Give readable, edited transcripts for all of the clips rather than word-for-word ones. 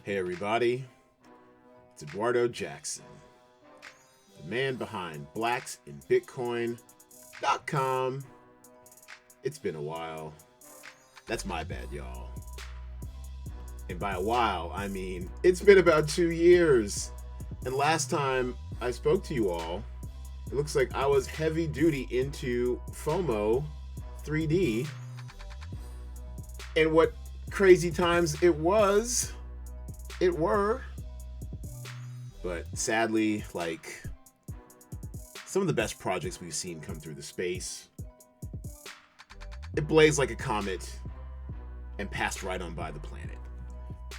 Hey everybody, it's Edwardo Jackson, the man behind blacksinbitcoin.com. It's been a while. That's my bad, y'all. And by a while, I mean, it's been about 2 years. And last time I spoke to you all, it looks like I was heavy duty into FOMO 3D. And what crazy times it were. But sadly, like, some of the best projects we've seen come through the space, it blazed like a comet and passed right on by the planet.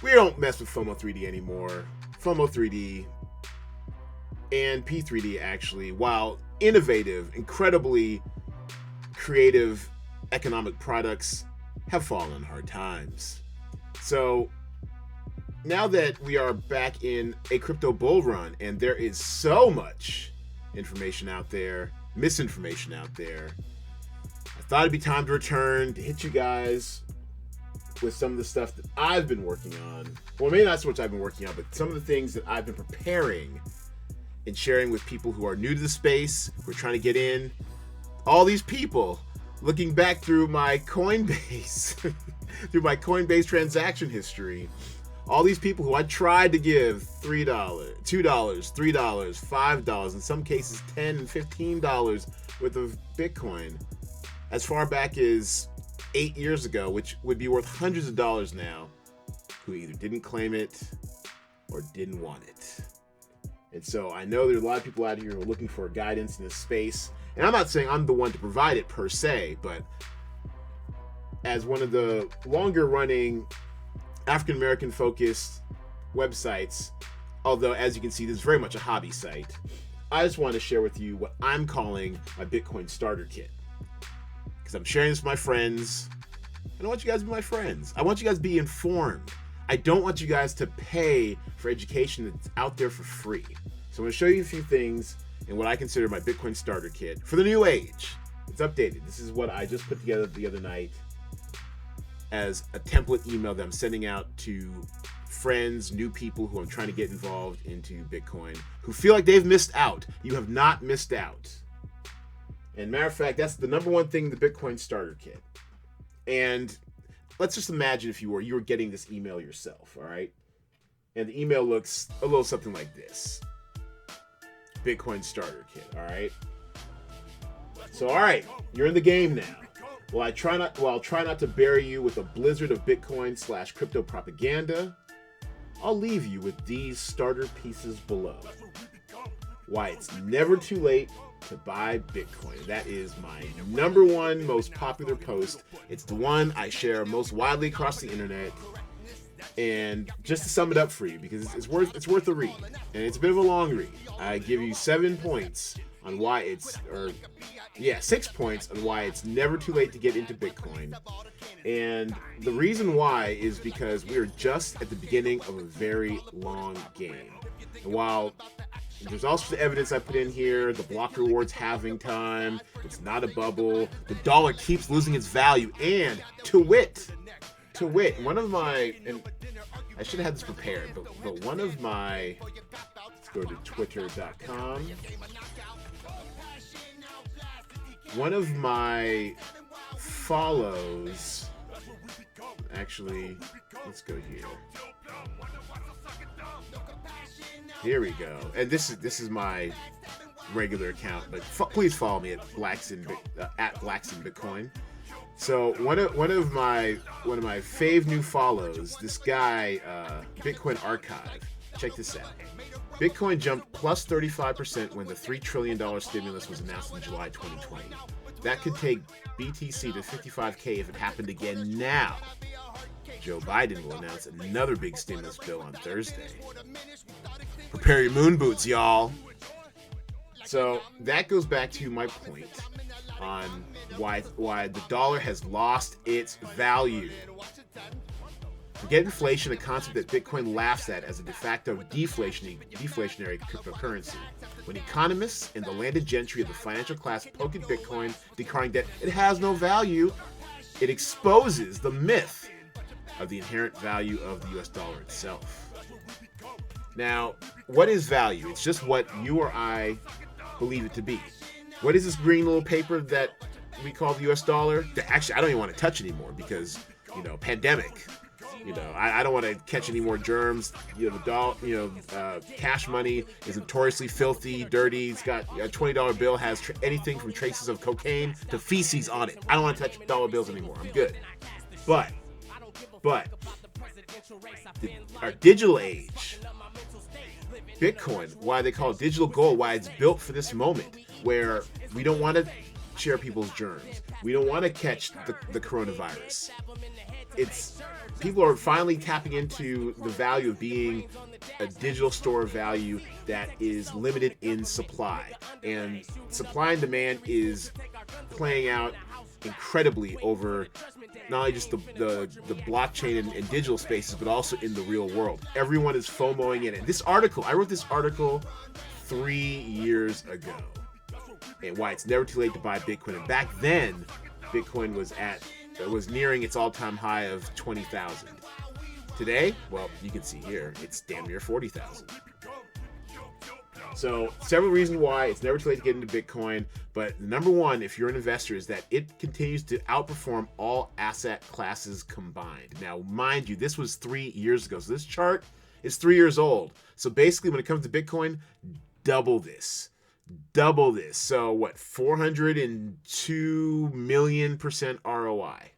We don't mess with FOMO 3D anymore. FOMO 3D and P3D, actually, while innovative, incredibly creative economic products, have fallen on hard times. So now that we are back in a crypto bull run and there is so much information out there, misinformation out there, I thought it'd be time to return to hit you guys with some of the stuff that I've been working on. Well, maybe not so much I've been working on, but some of the things that I've been preparing and sharing with people who are new to the space, who are trying to get in. All these people looking back through my Coinbase, through my Coinbase transaction history. All these people who I tried to give $3, $2, $3, $5, in some cases $10 and $15 worth of Bitcoin, as far back as 8 years ago, which would be worth hundreds of dollars now, who either didn't claim it or didn't want it. And so I know there's a lot of people out here who are looking for guidance in this space. And I'm not saying I'm the one to provide it per se, but as one of the longer running African-American focused websites, although as you can see, this is very much a hobby site, I just want to share with you what I'm calling my Bitcoin starter kit. Because I'm sharing this with my friends, and I want you guys to be my friends. I want you guys to be informed. I don't want you guys to pay for education that's out there for free. So I'm going to show you a few things in what I consider my Bitcoin starter kit for the new age. It's updated. This is what I just put together the other night as a template email that I'm sending out to friends, new people who I'm trying to get involved into Bitcoin, who feel like they've missed out. You have not missed out. And matter of fact, that's the number one thing in the Bitcoin starter kit. And let's just imagine if you were getting this email yourself, all right? And the email looks a little something like this. Bitcoin starter kit, all right? So, all right, you're in the game now. Well, I'll try not to bury you with a blizzard of Bitcoin/crypto propaganda. I'll leave you with these starter pieces below. Why it's never too late to buy Bitcoin. That is my number one most popular post. It's the one I share most widely across the internet. And just to sum it up for you, because it's worth a read, and it's a bit of a long read. I give you 7 points on why 6 points on why it's never too late to get into Bitcoin. And the reason why is because we are just at the beginning of a very long game. And while there's also the evidence I put in here, the block rewards halving time, it's not a bubble, the dollar keeps losing its value, and to wit, one of my, and I should have had this prepared, but one of my, let's go to twitter.com. One of my follows, actually, let's go here. Here we go. And this is my regular account, but please follow me at Blacksinbitcoin. So one of my fave new follows, this guy, Bitcoin Archive. Check this out. Bitcoin jumped plus 35% when the $3 trillion stimulus was announced in July 2020. That could take BTC to 55K if it happened again now. Joe Biden will announce another big stimulus bill on Thursday. Prepare your moon boots, y'all. So that goes back to my point on why the dollar has lost its value. Forget inflation, a concept that Bitcoin laughs at as a de facto deflationary cryptocurrency. When economists and the landed gentry of the financial class poke at Bitcoin, declaring that it has no value, it exposes the myth of the inherent value of the US dollar itself. Now, what is value? It's just what you or I believe it to be. What is this green little paper that we call the US dollar? Actually, I don't even want to touch anymore because, pandemic. I don't want to catch any more germs. Cash money is notoriously filthy, dirty. It's got a $20 bill has anything from traces of cocaine to feces on it. I don't want to touch dollar bills anymore. I'm good. But our digital age, Bitcoin, why they call it digital gold, why it's built for this moment where we don't want to share people's germs. We don't want to catch the coronavirus. People are finally tapping into the value of being a digital store of value that is limited in supply. And supply and demand is playing out incredibly over not only just the blockchain and digital spaces, but also in the real world. Everyone is FOMOing in it. I wrote this article 3 years ago. And why it's never too late to buy Bitcoin. And back then, Bitcoin was nearing its all-time high of 20,000. Today, well, you can see here, it's damn near 40,000. So, several reasons why it's never too late to get into Bitcoin, but number one, if you're an investor, is that it continues to outperform all asset classes combined. Now, mind you, this was 3 years ago, so this chart is 3 years old. So basically, when it comes to Bitcoin, double this. So what, 402 million% ROI.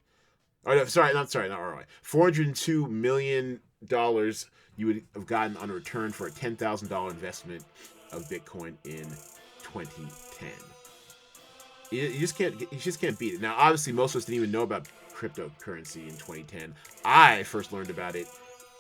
Oh, no, not ROI. $402 million you would have gotten on return for a $10,000 investment of Bitcoin in 2010. You just can't beat it. Now, obviously, most of us didn't even know about cryptocurrency in 2010. I first learned about it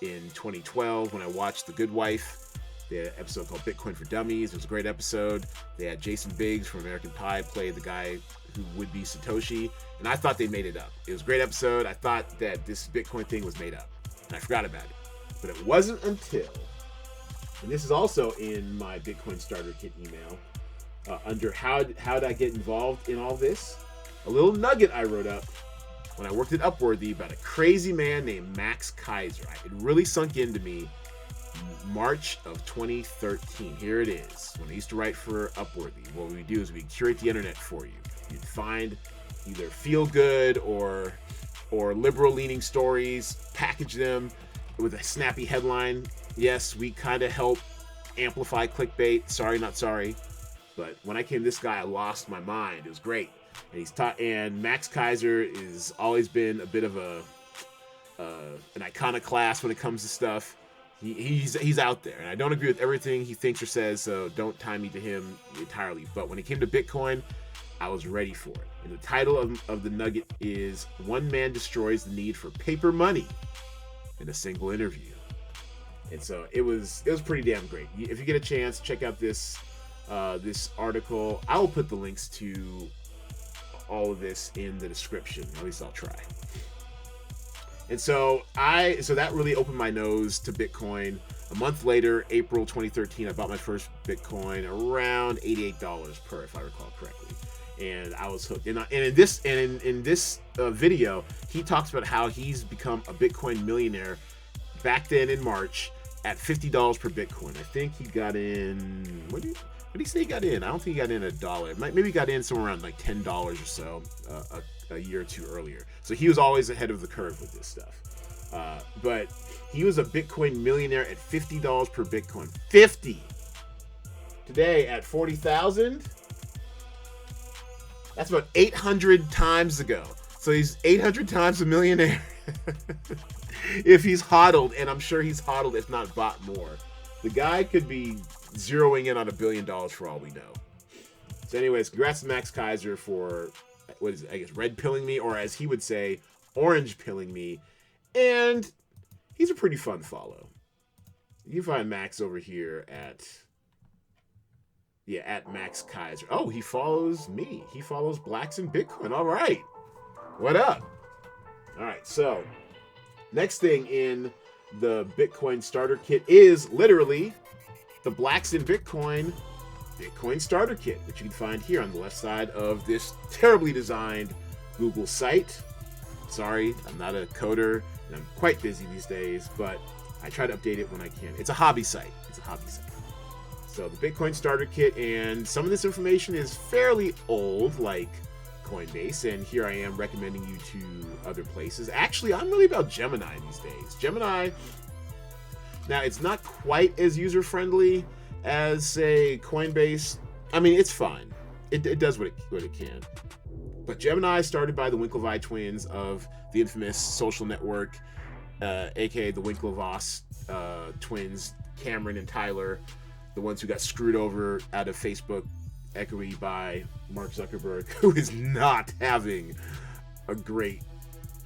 in 2012 when I watched The Good Wife. They had an episode called Bitcoin for Dummies. It was a great episode. They had Jason Biggs from American Pie play the guy who would be Satoshi, and I thought they made it up. It was a great episode. I thought that this Bitcoin thing was made up, and I forgot about it. But it wasn't until, and this is also in my Bitcoin Starter Kit email, under how did I get involved in all this? A little nugget I wrote up when I worked at Upworthy about a crazy man named Max Keiser. It really sunk into me March of 2013. Here it is. When I used to write for Upworthy, what we do is we curate the internet for you. You'd find either feel good or liberal leaning stories, package them with a snappy headline. Yes, we kind of help amplify clickbait. Sorry, not sorry. But when I came to this guy, I lost my mind. It was great. And Max Keiser has always been a bit of an iconoclast when it comes to stuff. He's out there, and I don't agree with everything he thinks or says, so don't tie me to him entirely. But when it came to Bitcoin, I was ready for it. And the title of the nugget is "One Man Destroys the Need for Paper Money in a Single Interview." And so it was pretty damn great. If you get a chance, check out this article. I will put the links to all of this in the description. At least I'll try. And so that really opened my nose to Bitcoin. A month later, April 2013, I bought my first Bitcoin around $88 per, if I recall correctly. And I was hooked. And in this video, he talks about how he's become a Bitcoin millionaire back then in March at $50 per Bitcoin. I think he got in, what did he say he got in? I don't think he got in $1. Maybe he got in somewhere around like $10 or so a year or two earlier. So he was always ahead of the curve with this stuff. But he was a Bitcoin millionaire at $50 per Bitcoin. 50. Today at 40,000. That's about 800 times ago. So he's 800 times a millionaire. If he's hodled, and I'm sure he's hodled if not bought more. The guy could be zeroing in on $1 billion for all we know. So anyways, congrats to Max Keiser for, what is it, I guess, red pilling me, or as he would say, orange pilling me. And he's a pretty fun follow. You can find Max over here at Max Keiser. Oh, he follows me. He follows Blacks in Bitcoin. All right. What up? All right, so next thing in the Bitcoin Starter Kit is literally the Blacks in Bitcoin Starter Kit, which you can find here on the left side of this terribly designed Google site. Sorry, I'm not a coder, and I'm quite busy these days, but I try to update it when I can. It's a hobby site. So the Bitcoin starter kit, and some of this information is fairly old, like Coinbase, and here I am recommending you to other places. Actually, I'm really about Gemini these days. Gemini, now it's not quite as user-friendly as, say, Coinbase. I mean, it's fine. It does what it can. But Gemini, started by the Winklevi twins of the infamous social network, aka the Winklevoss twins, Cameron and Tyler, the ones who got screwed over out of Facebook equity by Mark Zuckerberg, who is not having a great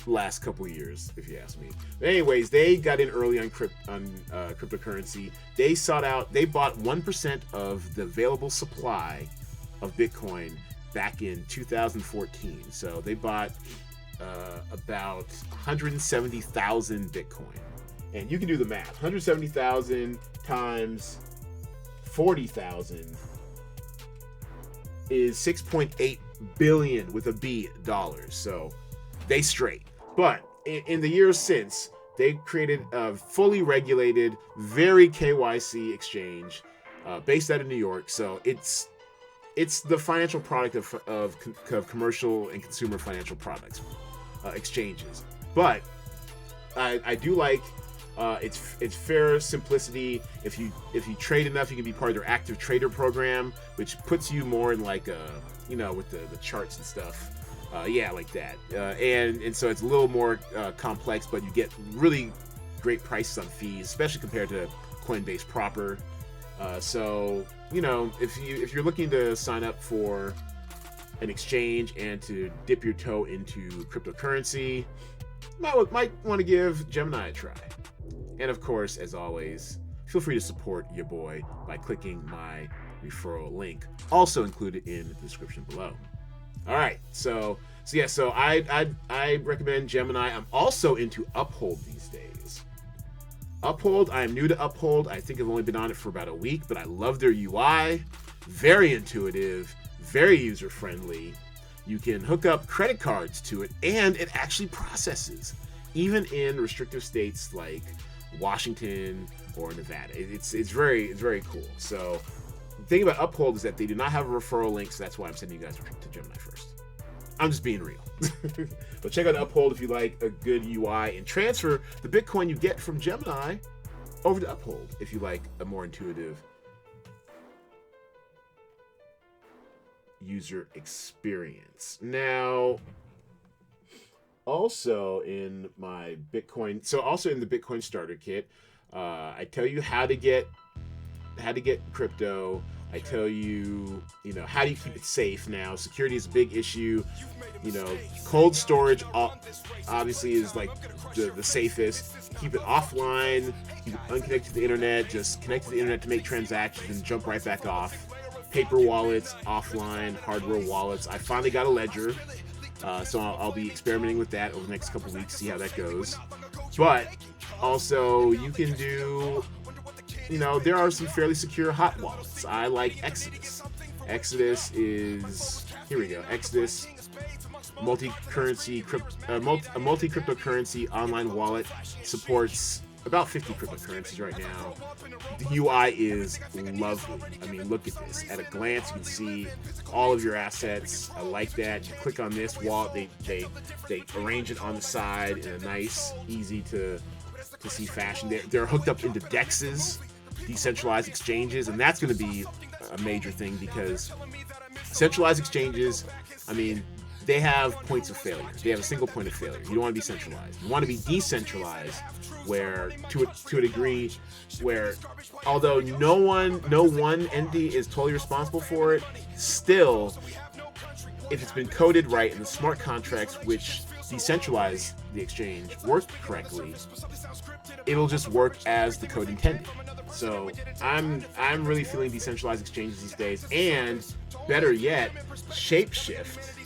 last couple of years, if you ask me. But anyways, they got in early on cryptocurrency. They bought 1% of the available supply of Bitcoin back in 2014. So they bought about 170,000 Bitcoin. And you can do the math. 170,000 times 40,000 is 6.8 billion with a B dollars. So they straight. But in the years since, they created a fully regulated, very KYC exchange based out of New York. So it's the financial product of commercial and consumer financial products exchanges. But I do like its fair simplicity. If you trade enough, you can be part of their active trader program, which puts you more in like with the charts and stuff. Like that. And so it's a little more complex, but you get really great prices on fees, especially compared to Coinbase proper. So if you're looking to sign up for an exchange and to dip your toe into cryptocurrency, might want to give Gemini a try. And of course, as always, feel free to support your boy by clicking my referral link, also included in the description below. All right, so I recommend Gemini. I'm also into Uphold these days. Uphold, I am new to Uphold. I think I've only been on it for about a week, but I love their UI. Very intuitive, very user-friendly. You can hook up credit cards to it, and it actually processes, even in restrictive states like Washington or Nevada. It's very cool. So the thing about Uphold is that they do not have a referral link, so that's why I'm sending you guys to Gemini first. I'm just being real. But check out Uphold if you like a good UI, and transfer the Bitcoin you get from Gemini over to Uphold if you like a more intuitive user experience. Now, also in the Bitcoin starter kit, I tell you how to get crypto. I tell you, how do you keep it safe now? Security is a big issue. Cold storage obviously is like the safest. Keep it offline. Keep it unconnected to the internet. Just connect to the internet to make transactions and jump right back off. Paper wallets, offline, hardware wallets. I finally got a ledger, so I'll be experimenting with that over the next couple weeks, see how that goes. But also, you can do, there are some fairly secure hot wallets. I like Exodus. Exodus, multi-cryptocurrency online wallet, supports about 50 cryptocurrencies right now. The UI is lovely. I mean, look at this. At a glance, you can see all of your assets. I like that. You click on this wallet, they arrange it on the side in a nice, easy to see fashion. They're hooked up into DEXs, decentralized exchanges, and that's going to be a major thing, because centralized exchanges, they have points of failure. They have a single point of failure. You don't want to be centralized. You want to be decentralized, where to a degree where, although no one entity is totally responsible for it, still, if it's been coded right and the smart contracts which decentralize the exchange work correctly, it'll just work as the code intended. So I'm really feeling decentralized exchanges these days, and better yet, Shapeshift.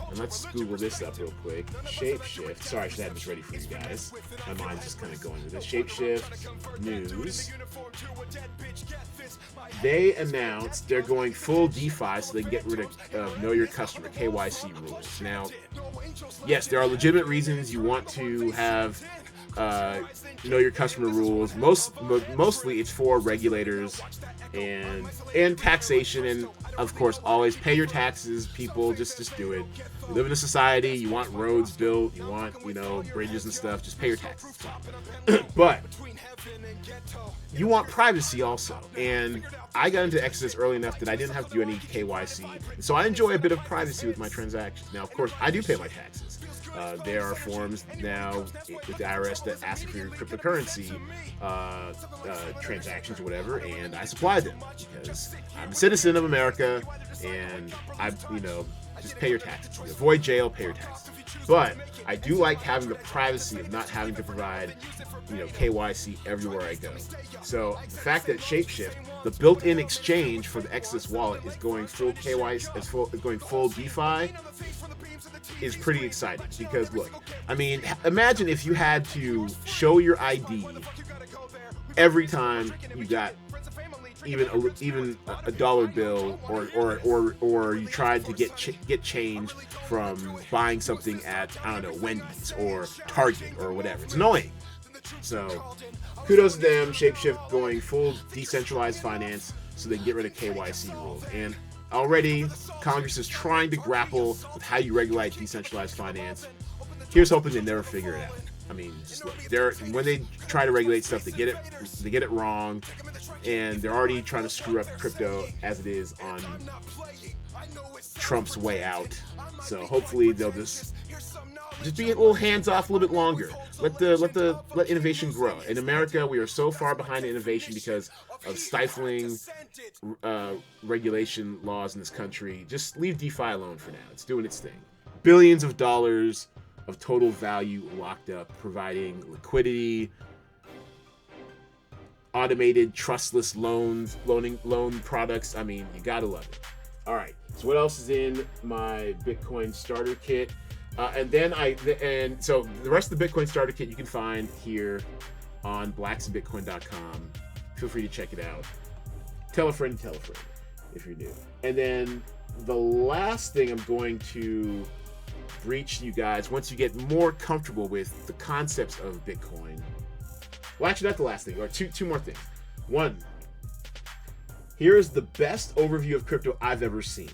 And let's Google this up real quick. Shapeshift. Sorry, I should have this ready for you guys. My mind's just kind of going with this. Shapeshift news. They announced they're going full DeFi, so they can get rid of Know Your Customer, KYC rules. Now, yes, there are legitimate reasons you want to have know your customer rules. Mostly it's for regulators and taxation, and of course always pay your taxes. People, just do it. You live in a society. You want roads built. You want bridges and stuff. Just pay your taxes. But you want privacy also, and I got into Exodus early enough that I didn't have to do any KYC, so I enjoy a bit of privacy with my transactions. Now, of course, I do pay my taxes. There are forms now with the IRS that ask for your cryptocurrency transactions or whatever, and I supply them because I'm a citizen of America, and just pay your taxes. Avoid jail, pay your taxes. But I do like having the privacy of not having to provide, KYC everywhere I go. So the fact that Shapeshift, the built-in exchange for the Exodus wallet, is going full KYC, is going full DeFi, is pretty exciting. Because look, I mean, imagine if you had to show your ID every time you got even a dollar bill, or you tried to get change from buying something at, I don't know, Wendy's or Target or whatever. It's annoying. So kudos to them. Shapeshift going full decentralized finance so they can get rid of KYC rules. And already Congress is trying to grapple with how you regulate decentralized finance. Here's hoping they never figure it out. I mean, just look, when they try to regulate stuff, they get it wrong, and they're already trying to screw up crypto as it is on Trump's way out. So hopefully they'll just be a little hands off a little bit longer. Let innovation grow. In America, we are so far behind innovation because of stifling regulation laws in this country. Just leave DeFi alone for now. It's doing its thing. Billions of dollars of total value locked up, providing liquidity, automated trustless loan products. I mean, you gotta love it. All right, so what else is in my Bitcoin starter kit? So the rest of the Bitcoin starter kit you can find here on blacksandbitcoin.com. Feel free to check it out. Tell a friend if you're new. And then the last thing I'm going to breach you guys, once you get more comfortable with the concepts of Bitcoin. Well, actually, not the last thing, or two more things. One, here is the best overview of crypto I've ever seen.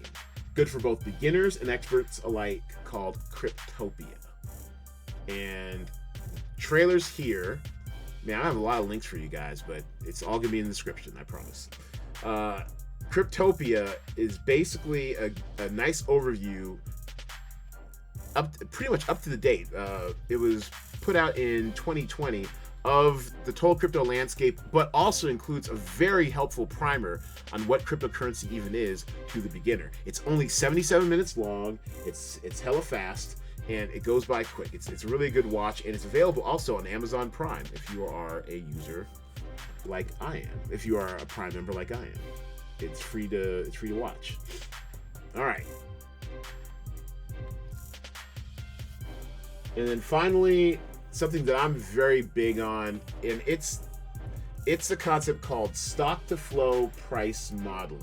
Good for both beginners and experts alike, called Cryptopia. And trailers here. Man, I have a lot of links for you guys, but it's all gonna be in the description, I promise. Cryptopia is basically a nice overview, pretty much up to the date. It was put out in 2020 of the total crypto landscape, but also includes a very helpful primer on what cryptocurrency even is to the beginner. It's only 77 minutes long. It's hella fast, and it goes by quick. It's really a good watch, and it's available also on Amazon Prime if you are a user like I am. If you are a Prime member like I am, it's free to watch. All right. And then finally, something that I'm very big on, and it's a concept called stock to flow price modeling.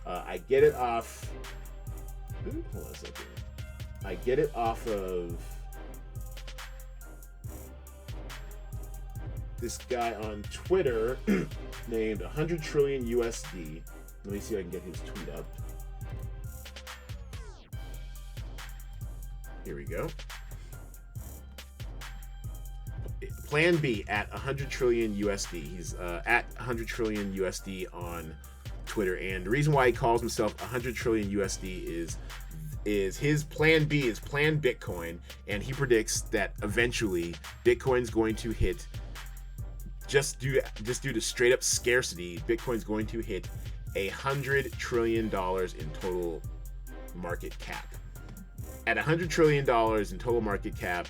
I get it off. Hold on a second. I get it off of this guy on Twitter named 100 trillion USD. Let me see if I can get his tweet up. Here we go. Plan B at 100 trillion USD. He's at 100 trillion USD on Twitter, and the reason why he calls himself 100 trillion USD is his plan B is Plan Bitcoin, and he predicts that eventually Bitcoin's going to hit, just due to straight up scarcity, Bitcoin's going to hit $100 trillion in total market cap. At $100 trillion in total market cap,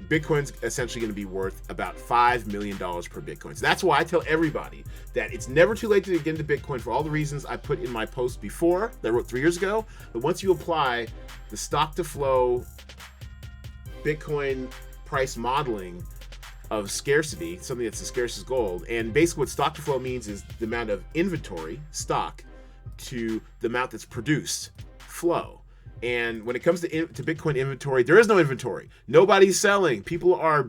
Bitcoin's essentially going to be worth about $5 million per Bitcoin. So that's why I tell everybody that it's never too late to get into Bitcoin for all the reasons I put in my post before that I wrote 3 years ago. But once you apply the stock to flow Bitcoin price modeling of scarcity, something that's as scarce as gold, and basically what stock to flow means is the amount of inventory, stock, to the amount that's produced, flow. And when it comes to Bitcoin inventory, there is no inventory. Nobody's selling. People are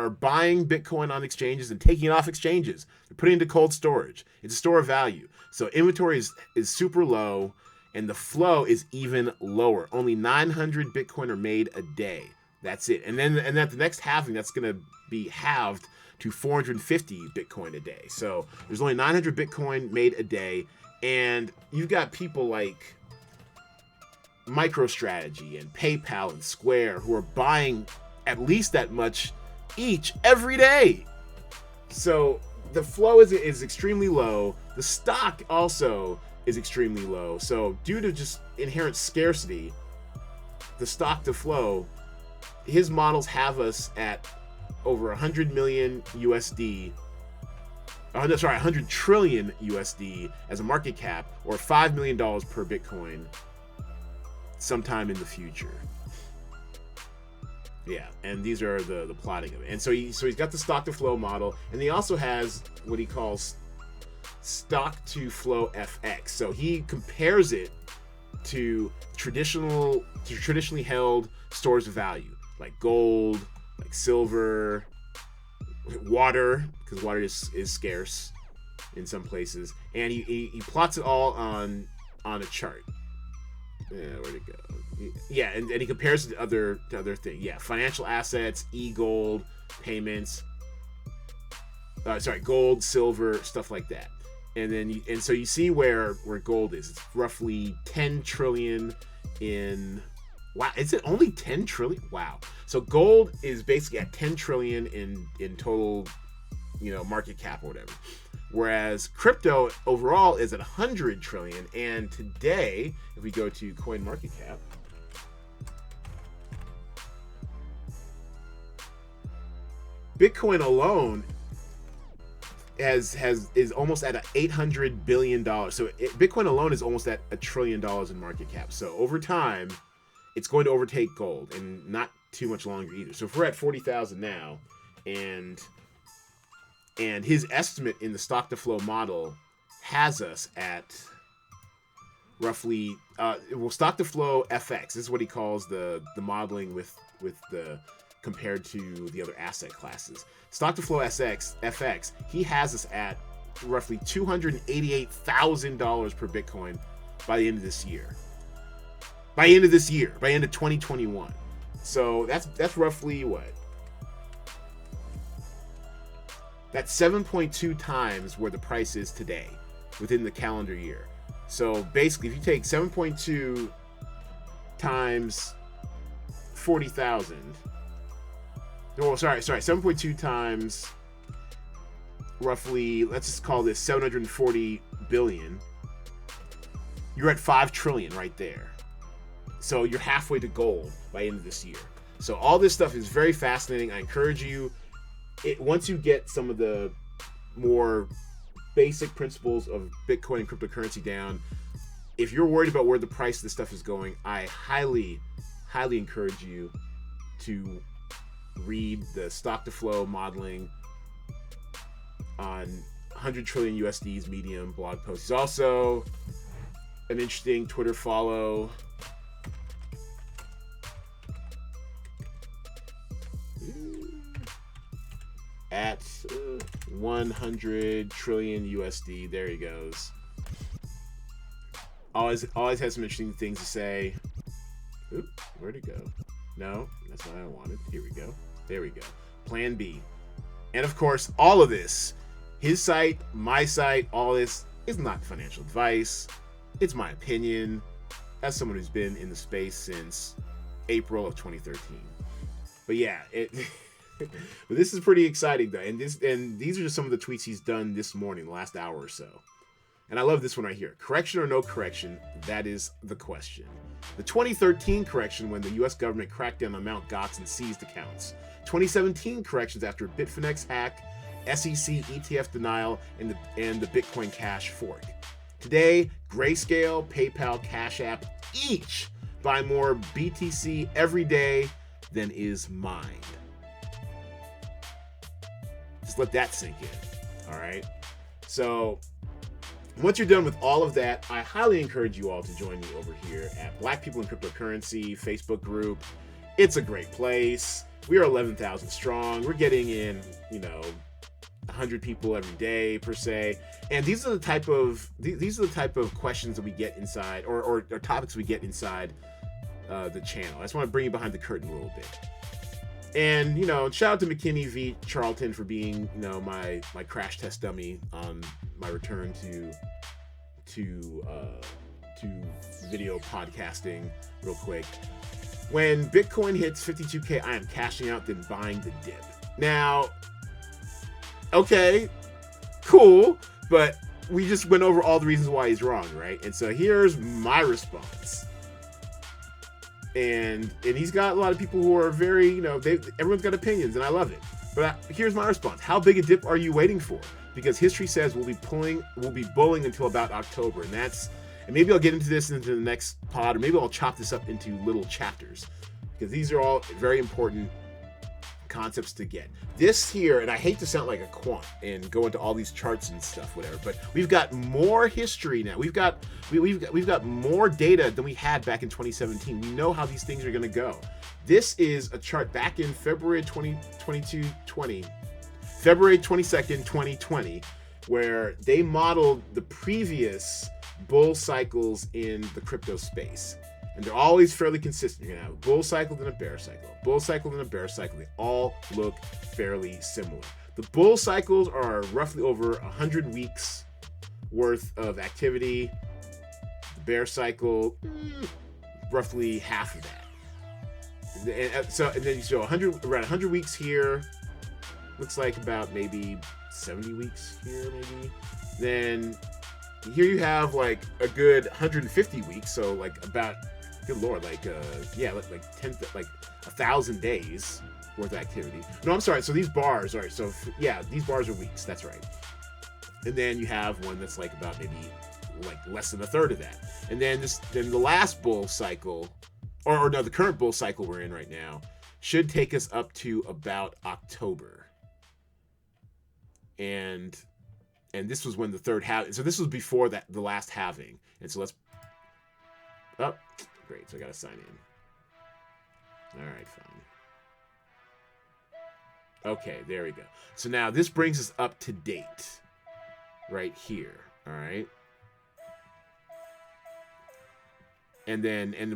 buying Bitcoin on exchanges and taking it off exchanges. They're putting it into cold storage. It's a store of value. So inventory is super low, and the flow is even lower. Only 900 Bitcoin are made a day. That's it. And at the next halving, that's going to be halved to 450 Bitcoin a day. So there's only 900 Bitcoin made a day, and you've got people like MicroStrategy and PayPal and Square who are buying at least that much each every day. So the flow is extremely low. The stock also is extremely low. So due to just inherent scarcity, the stock to flow, his models have us at over 100 million USD. 100 trillion USD as a market cap, or $5 million per Bitcoin sometime in the future. Yeah, and these are the plotting of it. And so he's got the stock to flow model, and he also has what he calls stock to flow FX. So he compares it to traditionally held stores of value, like gold, like silver, water, because water is scarce in some places, and he plots it all on a chart. Yeah, where'd it go? Yeah, and he compares it to other things. Yeah, financial assets, e-gold, payments. Gold, silver, stuff like that. And then so you see where gold is. It's roughly 10 trillion in. Wow, is it only 10 trillion? Wow. So gold is basically at 10 trillion in total, market cap or whatever. Whereas crypto overall is at 100 trillion. And today, if we go to CoinMarketCap, Bitcoin alone is almost at $800 billion. So Bitcoin alone is almost at $1 trillion in market cap. So over time, it's going to overtake gold, and not too much longer either. So if we're at 40,000 now, and his estimate in the stock to flow model has us at roughly stock to flow FX. This is what he calls the modeling with the compared to the other asset classes. Stock to flow FX, he has us at roughly $288,000 per Bitcoin by the end of this year. By end of 2021. So that's roughly what? That's 7.2 times where the price is today within the calendar year. So basically, if you take 7.2 times 40,000, 7.2 times roughly, let's just call this 740 billion, you're at 5 trillion right there. So you're halfway to gold by end of this year. So all this stuff is very fascinating. I encourage you, once you get some of the more basic principles of Bitcoin and cryptocurrency down, if you're worried about where the price of this stuff is going, I highly, highly encourage you to read the stock to flow modeling on 100 trillion USD's Medium blog post. He's also an interesting Twitter follow. At 100 trillion USD. There he goes. Always has some interesting things to say. Oop, where'd it go? No, that's not what I wanted. Here we go. There we go. Plan B. And of course, all of this, his site, my site, all this is not financial advice. It's my opinion as someone who's been in the space since April of 2013. But yeah, but this is pretty exciting though, and these are just some of the tweets he's done this morning, the last hour or so. And I love this one right here. Correction or no correction? That is the question. The 2013 correction when the U.S. government cracked down on Mt. Gox and seized accounts. 2017 corrections after BitFinex hack, SEC ETF denial, and the Bitcoin Cash fork. Today, Grayscale, PayPal, Cash App each buy more BTC every day than is mined. Just let that sink in. All right. So Once you're done with all of that, I highly encourage you all to join me over here at Black People in Cryptocurrency Facebook group. It's a great place. We are 11,000 strong. We're getting in, 100 people every day per se, and these are the type of questions that we get inside, or topics we get inside the channel. I just want to bring you behind the curtain a little bit. And shout out to McKinney v. Charlton for being my crash test dummy on my return to video podcasting real quick. When Bitcoin hits 52K, I am cashing out, then buying the dip. Now, okay, cool, but we just went over all the reasons why he's wrong, right? And so here's my response. And he's got a lot of people who are very, everyone's got opinions, and I love it. But here's my response. How big a dip are you waiting for? Because history says we'll be bulling until about October, and maybe I'll get into this into the next pod, or maybe I'll chop this up into little chapters, because these are all very important concepts to get. This here, and I hate to sound like a quant and go into all these charts and stuff, whatever, but we've got more history now. We've got more data than we had back in 2017. We know how these things are going to go. This is a chart back in February 22nd, 2020, where they modeled the previous bull cycles in the crypto space. And they're always fairly consistent. You're going to have a bull cycle, then a bear cycle. Bull cycle, then a bear cycle. They all look fairly similar. The bull cycles are roughly over 100 weeks worth of activity. The bear cycle, roughly half of that. And then you show around 100 weeks here. Looks like about maybe 70 weeks here, maybe. Then here you have like a good 150 weeks. So like about, good lord, like 1,000 days worth of activity. No, I'm sorry. So these bars, all right. So yeah, these bars are weeks. That's right. And then you have one that's like about maybe like less than a third of that. And then the last bull cycle, or no, the current bull cycle we're in right now should take us up to about October. And this was when the third halving. So this was before the last halving. And so great. So I got to sign in. All right, fine. Okay, there we go. So now this brings us up to date right here. All right. And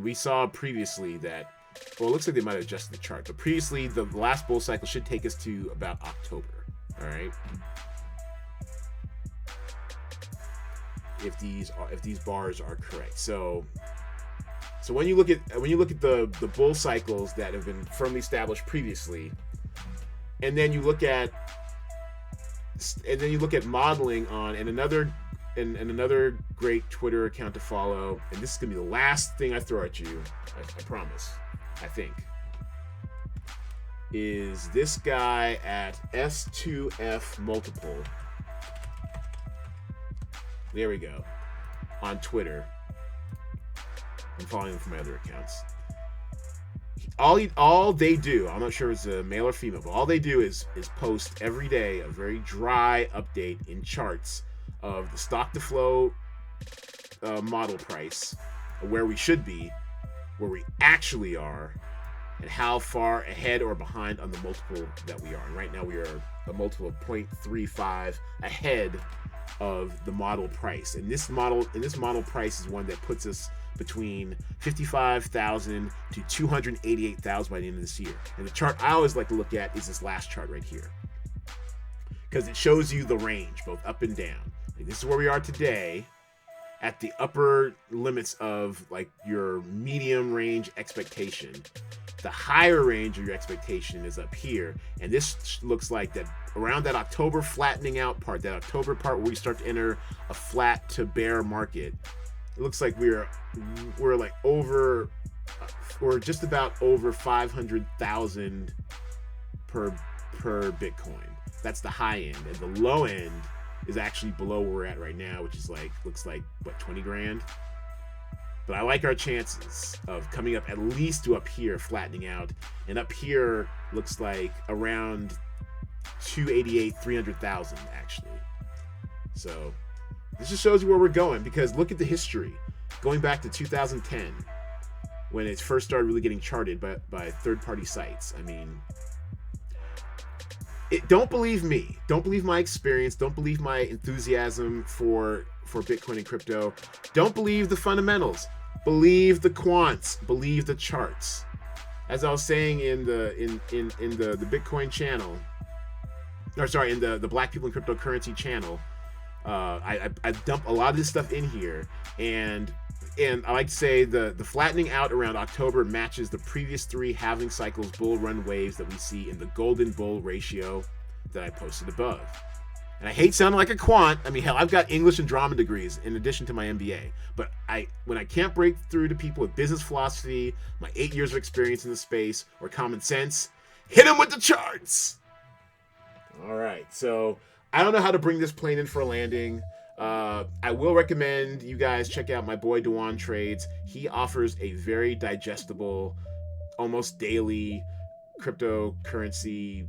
we saw previously that, well, it looks like they might have adjusted the chart, but previously the last bull cycle should take us to about October. All right. If these bars are correct. So when you look at the bull cycles that have been firmly established previously, and then you look at modeling on another great Twitter account to follow, and this is gonna be the last thing I throw at you, I promise, I think, is this guy at S2F multiple. There we go. On Twitter. I'm following them from my other accounts. All they do, I'm not sure if it's a male or female, but all they do is post every day a very dry update in charts of the stock to flow model price, where we should be, where we actually are, and how far ahead or behind on the multiple that we are. And right now we are a multiple of 0.35 ahead of the model price. And this model price is one that puts us between 55,000 to 288,000 by the end of this year. And the chart I always like to look at is this last chart right here, because it shows you the range both up and down. Like, this is where we are today at the upper limits of like your medium range expectation. The higher range of your expectation is up here, and this looks like that around that October flattening out part, that October part where we start to enter a flat to bear market. It looks like we're like over, we're just about over 500,000 per Bitcoin. That's the high end, and the low end is actually below where we're at right now, which is like, looks like what, 20 grand. But I like our chances of coming up at least to up here, flattening out. And up here looks like around 288, 300,000 actually. So This just shows you where we're going, because look at the history. Going back to 2010, when it first started really getting charted by third-party sites. I mean, don't believe me. Don't believe my experience. Don't believe my enthusiasm for Bitcoin and crypto. Don't believe the fundamentals. Believe the quants. Believe the charts. As I was saying in the Bitcoin channel, or sorry, in the Black People in Cryptocurrency channel, I dump a lot of this stuff in here, and I like to say the flattening out around October matches the previous 3 halving cycles bull run waves that we see in the golden bull ratio that I posted above. And I hate sounding like a quant. I mean, hell, I've got English and drama degrees in addition to my MBA. But when I can't break through to people with business philosophy, my 8 years of experience in the space, or common sense, hit them with the charts. All right, so I don't know how to bring this plane in for a landing. I will recommend you guys check out my boy Dewan Trades. He offers a very digestible, almost daily cryptocurrency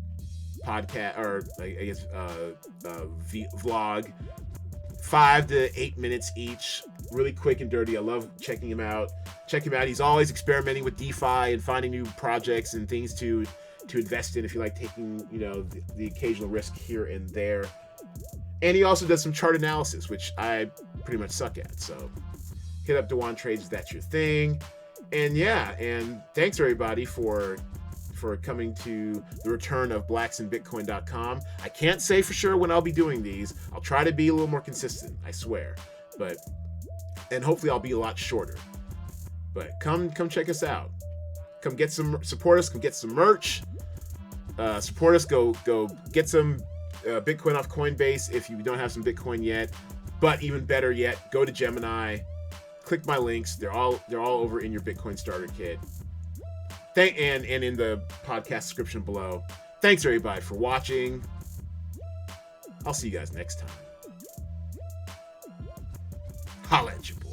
podcast, or I guess vlog, 5 to 8 minutes each, really quick and dirty. I love checking him out. Check him out. He's always experimenting with DeFi and finding new projects and things to invest in if you like taking, the occasional risk here and there. And he also does some chart analysis, which I pretty much suck at. So hit up Dewan Trades if that's your thing. And yeah, and thanks everybody for coming to the return of blacksinbitcoin.com. I can't say for sure when I'll be doing these. I'll try to be a little more consistent, I swear. And hopefully I'll be a lot shorter. But come check us out. Come get some, support us, come get some merch. Support us, go get some Bitcoin off Coinbase if you don't have some Bitcoin yet. But even better yet, go to Gemini, click my links. They're all over in your Bitcoin starter kit. And in the podcast description below. Thanks everybody for watching. I'll see you guys next time. Holla at you, boy.